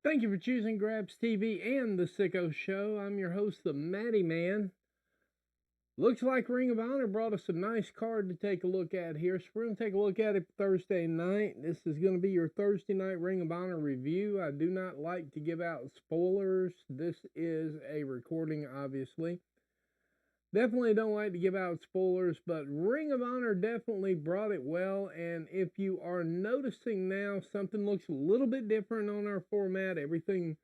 Thank you for choosing Grabs TV and The Sicko Show. I'm your host, the Matty Man. Looks like Ring of Honor brought us a nice card to take a look at here. So we're going to take a look at it Thursday night. This is going to be your Thursday night Ring of Honor review. I do not like to give out spoilers. This is a recording, obviously. Definitely don't like to give out spoilers, but Ring of Honor definitely brought it well. And if you are noticing now, something looks a little bit different on our format. Everything,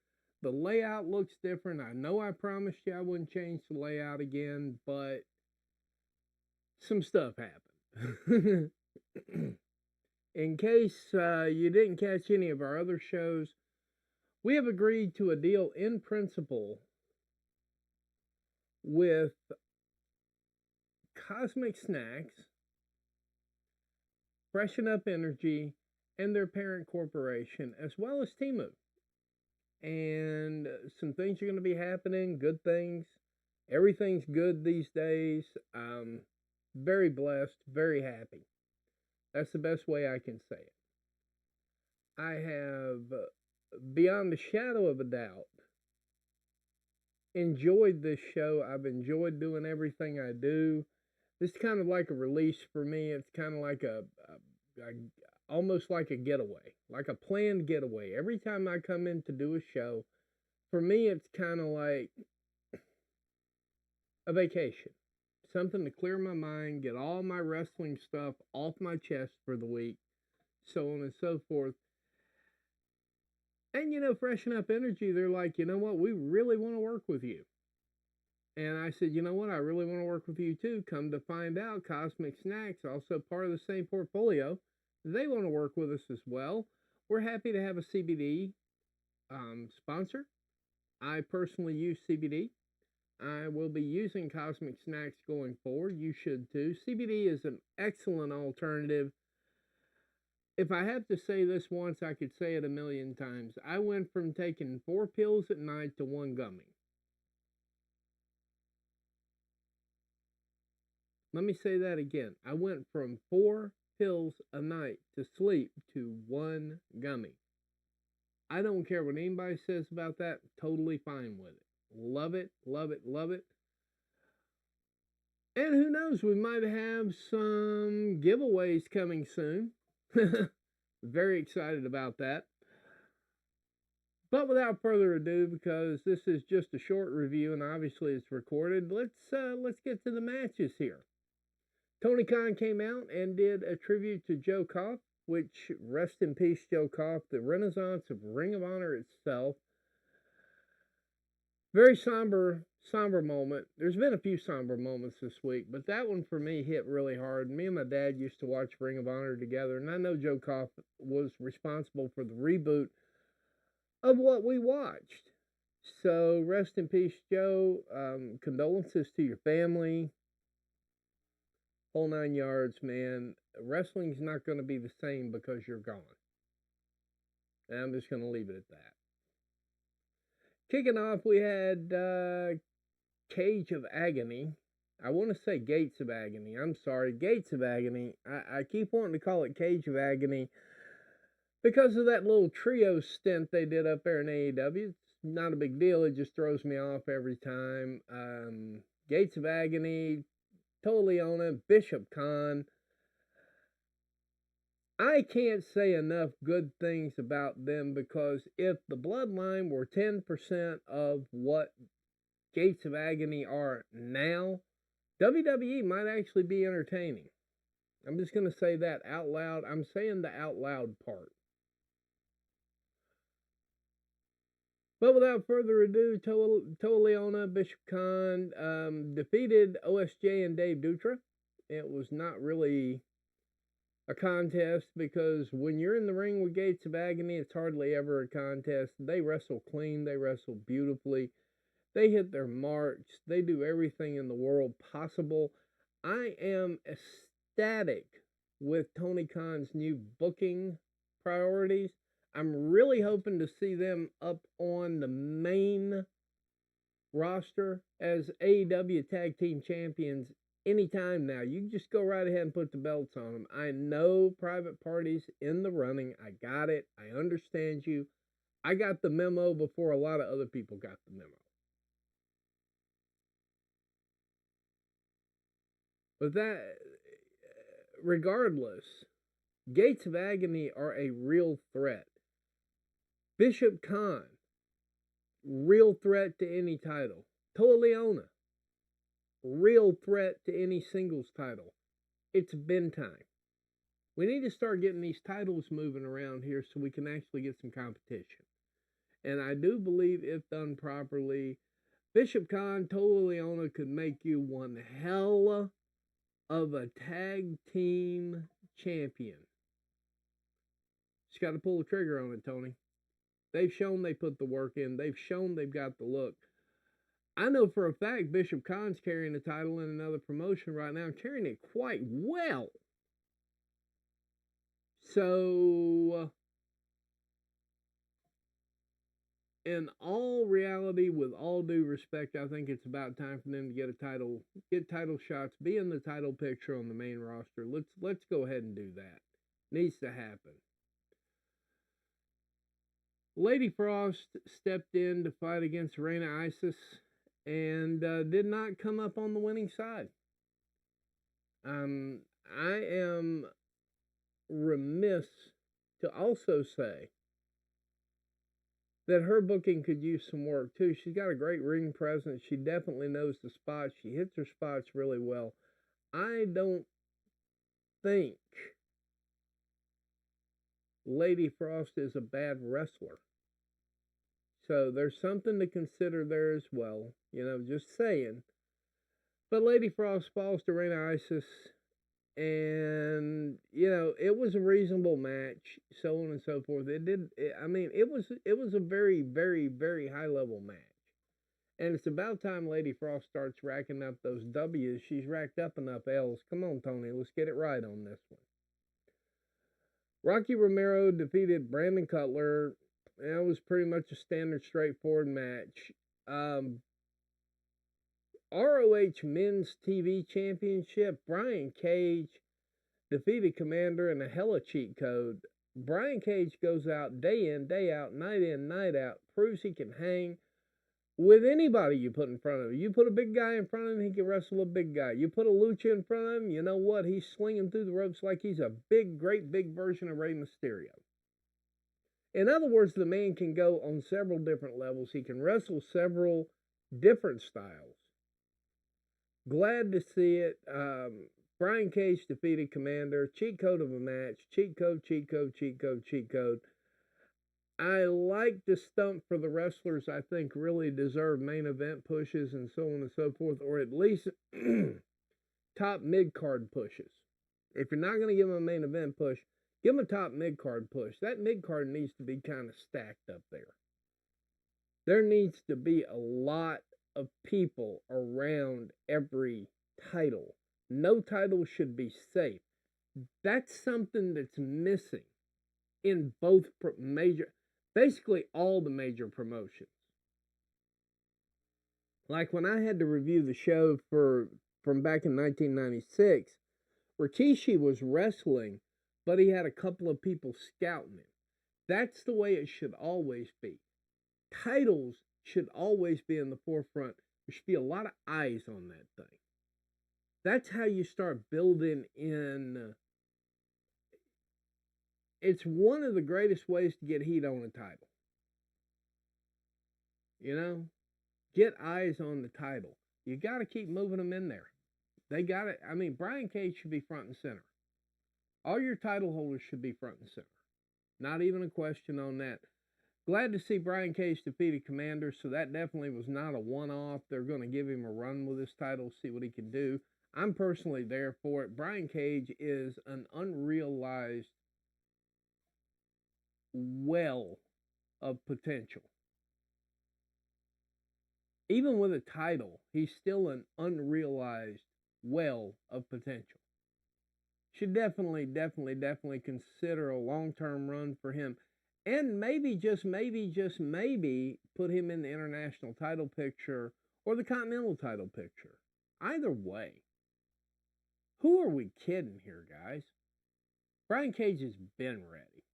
the layout looks different. I know I promised you I wouldn't change the layout again, but some stuff happened. In case you didn't catch any of our other shows, we have agreed to a deal in principle with Cosmic Snacks, Freshen Up Energy, and their parent corporation, as well as Temu. And some things are going to be happening, good things. Everything's good these days. Very blessed, very happy. That's the best way I can say it. I have, beyond a shadow of a doubt, enjoyed this show. I've enjoyed doing everything I do. This is kind of like a release for me. It's kind of like almost like a getaway, like a planned getaway. Every time I come in to do a show, for me, it's kind of like a vacation. Something to clear my mind, get all my wrestling stuff off my chest for the week, so on and so forth. And, Freshen Up Energy, they're like, you know what, we really want to work with you. And I said, you know what, I really want to work with you too. Come to find out, Cosmic Snacks, also part of the same portfolio, they want to work with us as well. We're happy to have a CBD sponsor. I personally use CBD. I will be using Cosmic Snacks going forward. You should too. CBD is an excellent alternative. If I have to say this once, I could say it a million times. I went from taking 4 pills at night to 1 gummy. Let me say that again. I went from 4 pills a night to sleep to 1 gummy. I don't care what anybody says about that. Totally fine with it. Love it, love it, love it. And who knows, we might have some giveaways coming soon. Very excited about that. But without further ado, because this is just a short review and obviously it's recorded, let's get to the matches here. Tony Khan came out and did a tribute to Joe Koff, which, rest in peace, Joe Koff, the renaissance of Ring of Honor itself. Very somber moment. There's been a few somber moments this week, but that one for me hit really hard. Me and my dad used to watch Ring of Honor together, and I know Joe Koff was responsible for the reboot of what we watched. So rest in peace, Joe. Condolences to your family. Whole 9 yards, man. Wrestling's not going to be the same because you're gone. And I'm just going to leave it at that. Kicking off, we had Cage of Agony. I want to say Gates of Agony. I'm sorry, Gates of Agony. I keep wanting to call it Cage of Agony because of that little trio stint they did up there in AEW. It's not a big deal. It just throws me off every time. Gates of Agony, Toa Liona Bishop Kaun. I can't say enough good things about them because if the Bloodline were 10% of what Gates of Agony are now, WWE might actually be entertaining. I'm just going to say that out loud. I'm saying the out loud part. But without further ado, Toa Liona Bishop Kaun defeated OSJ and Dave Dutra. It was not really a contest because when you're in the ring with Gates of Agony, it's hardly ever a contest. They wrestle clean. They wrestle beautifully. They hit their marks. They do everything in the world possible. I am ecstatic with Tony Khan's new booking priorities. I'm really hoping to see them up on the main roster as AEW Tag Team Champions anytime now. You can just go right ahead and put the belts on them. I know Private Party's in the running. I got it. I understand you. I got the memo before a lot of other people got the memo. But that, regardless, Gates of Agony are a real threat. Bishop Kaun, real threat to any title. Toa Liona, real threat to any singles title. It's been time. We need to start getting these titles moving around here so we can actually get some competition. And I do believe, if done properly, Bishop Kaun, Toa Liona could make you one hell of a tag team champion. Just got to pull the trigger on it, Tony. They've shown they put the work in. They've shown they've got the look. I know for a fact Bishop Kaun's carrying the title in another promotion right now, carrying it quite well. So, in all reality, with all due respect, I think it's about time for them to get title shots, be in the title picture on the main roster. Let's go ahead and do that. Needs to happen. Lady Frost stepped in to fight against Reyna Isis and did not come up on the winning side. I am remiss to also say that her booking could use some work too. She's got a great ring presence. She definitely knows the spots. She hits her spots really well. I don't think Lady Frost is a bad wrestler. So there's something to consider there as well. Just saying. But Lady Frost falls to Reyna Isis. And, it was a reasonable match, so on and so forth. It was a very, very, very high level match. And it's about time Lady Frost starts racking up those W's. She's racked up enough L's. Come on, Tony, let's get it right on this one. Rocky Romero defeated Brandon Cutler. It was pretty much a standard, straightforward match. ROH Men's TV Championship, Brian Cage defeated Komander in a hella cheat code. Brian Cage goes out day in, day out, night in, night out, proves he can hang with anybody you put in front of him. You put a big guy in front of him, he can wrestle a big guy. You put a lucha in front of him, you know what? He's swinging through the ropes like he's a big, great big version of Rey Mysterio. In other words, the man can go on several different levels. He can wrestle several different styles. Glad to see it. Brian Cage defeated Komander. Cheat code of a match. Cheat code, cheat code, cheat code, cheat code. I like the stump for the wrestlers I think really deserve main event pushes and so on and so forth, or at least top mid-card pushes. If you're not going to give them a main event push, give them a top mid-card push. That mid-card needs to be kind of stacked up there. There needs to be a lot of people around every title. No title should be safe. That's something that's missing in both basically all the major promotions. Like when I had to review the show from back in 1996, Rikishi was wrestling, but he had a couple of people scouting him. That's the way it should always be. Titles should always be in the forefront. There should be a lot of eyes on that thing. That's how you start building in. It's one of the greatest ways to get heat on a title. Get eyes on the title. You got to keep moving them in there. They got it. Brian Cage should be front and center. All your title holders should be front and center. Not even a question on that. Glad to see Brian Cage defeated Komander, so that definitely was not a one-off. They're going to give him a run with this title, see what he can do. I'm personally there for it. Brian Cage is an unrealized well of potential. Even with a title, he's still an unrealized well of potential. Should definitely consider a long-term run for him. And maybe, just maybe, put him in the international title picture or the continental title picture. Either way. Who are we kidding here, guys? Brian Cage has been ready.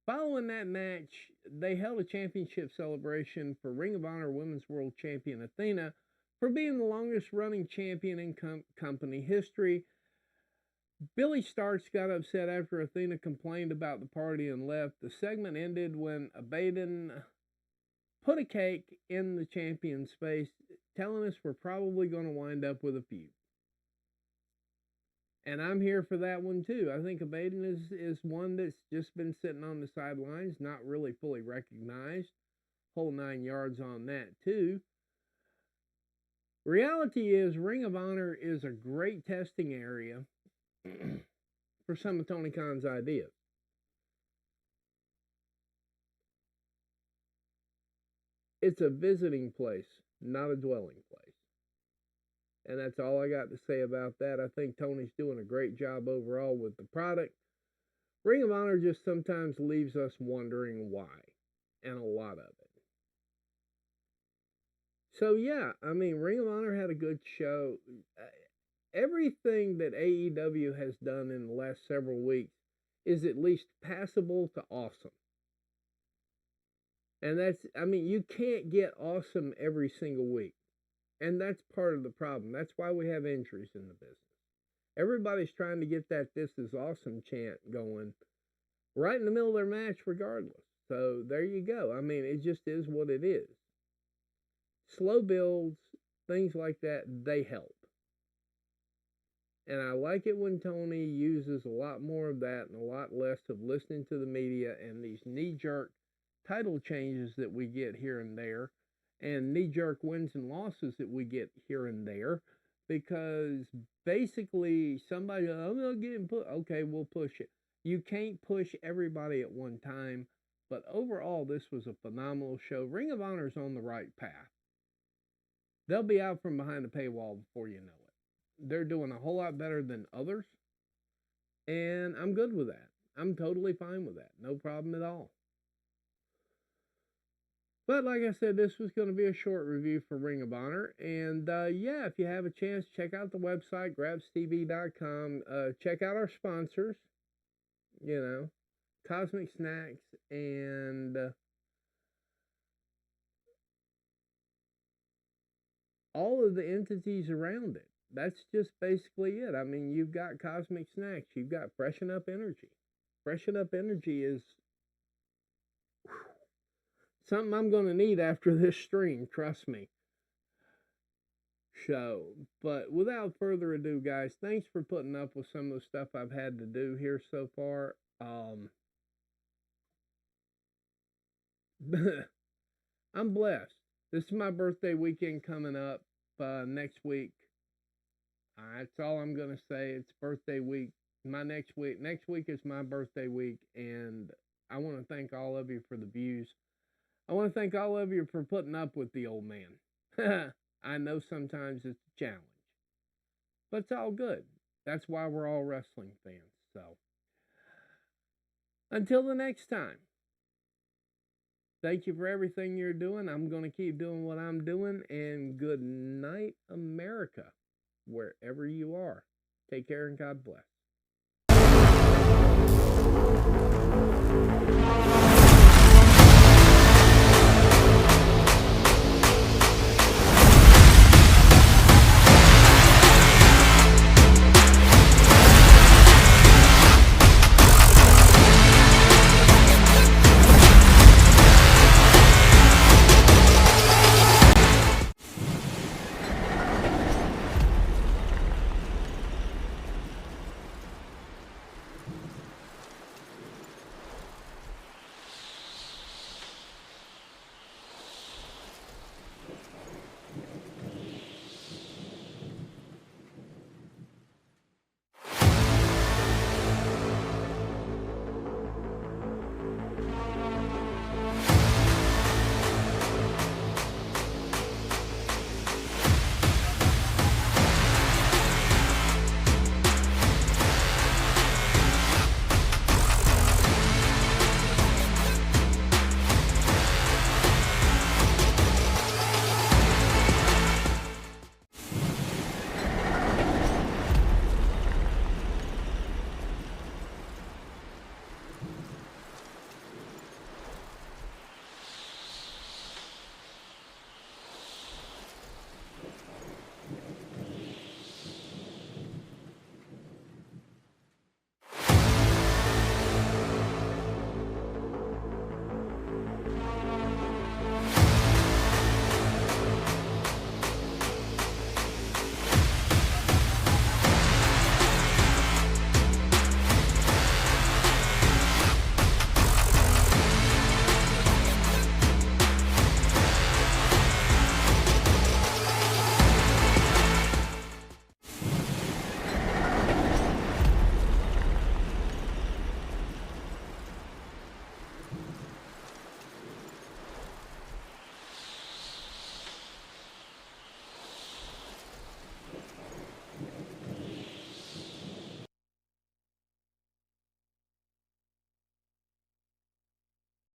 Following that match, they held a championship celebration for Ring of Honor Women's World Champion Athena for being the longest running champion in company history. Billy Starks got upset after Athena complained about the party and left. The segment ended when Abaddon put a cake in the champion's face, telling us we're probably going to wind up with a feud. And I'm here for that one too. I think Abaddon is one that's just been sitting on the sidelines, not really fully recognized. Whole 9 yards on that too. Reality is, Ring of Honor is a great testing area for some of Tony Khan's ideas. It's a visiting place, not a dwelling place. And that's all I got to say about that. I think Tony's doing a great job overall with the product. Ring of Honor just sometimes leaves us wondering why, and a lot of it. So yeah, I mean, Ring of Honor had a good show. Everything that AEW has done in the last several weeks is at least passable to awesome. And that's, I mean, you can't get awesome every single week. And that's part of the problem. That's why we have injuries in the business. Everybody's trying to get that "this is awesome" chant going right in the middle of their match regardless. So there you go. I mean, it just is what it is. Slow builds, things like that, they help. And I like it when Tony uses a lot more of that and a lot less of listening to the media and these knee-jerk title changes that we get here and there, and knee-jerk wins and losses that we get here and there, because basically somebody, I'm not getting put, okay, we'll push it. You can't push everybody at one time, but overall this was a phenomenal show. Ring of Honor's on the right path. They'll be out from behind the paywall before you know it. They're doing a whole lot better than others, and I'm good with that. I'm totally fine with that. No problem at all. But like I said, this was going to be a short review for Ring of Honor. And yeah, if you have a chance, check out the website, grabstv.com. Check out our sponsors, you know, Cosmic Snacks and all of the entities around it. That's just basically it. I mean, you've got Cosmic Snacks. You've got Freshen Up Energy. Freshen Up Energy is something I'm going to need after this stream, trust me. So, but without further ado, guys, thanks for putting up with some of the stuff I've had to do here so far. I'm blessed. This is my birthday weekend coming up next week. That's all I'm going to say. It's birthday week. Next week is my birthday week, and I want to thank all of you for the views. I want to thank all of you for putting up with the old man. I know sometimes it's a challenge, but it's all good. That's why we're all wrestling fans. So, until the next time, thank you for everything you're doing. I'm going to keep doing what I'm doing, and good night, America, wherever you are. Take care and God bless.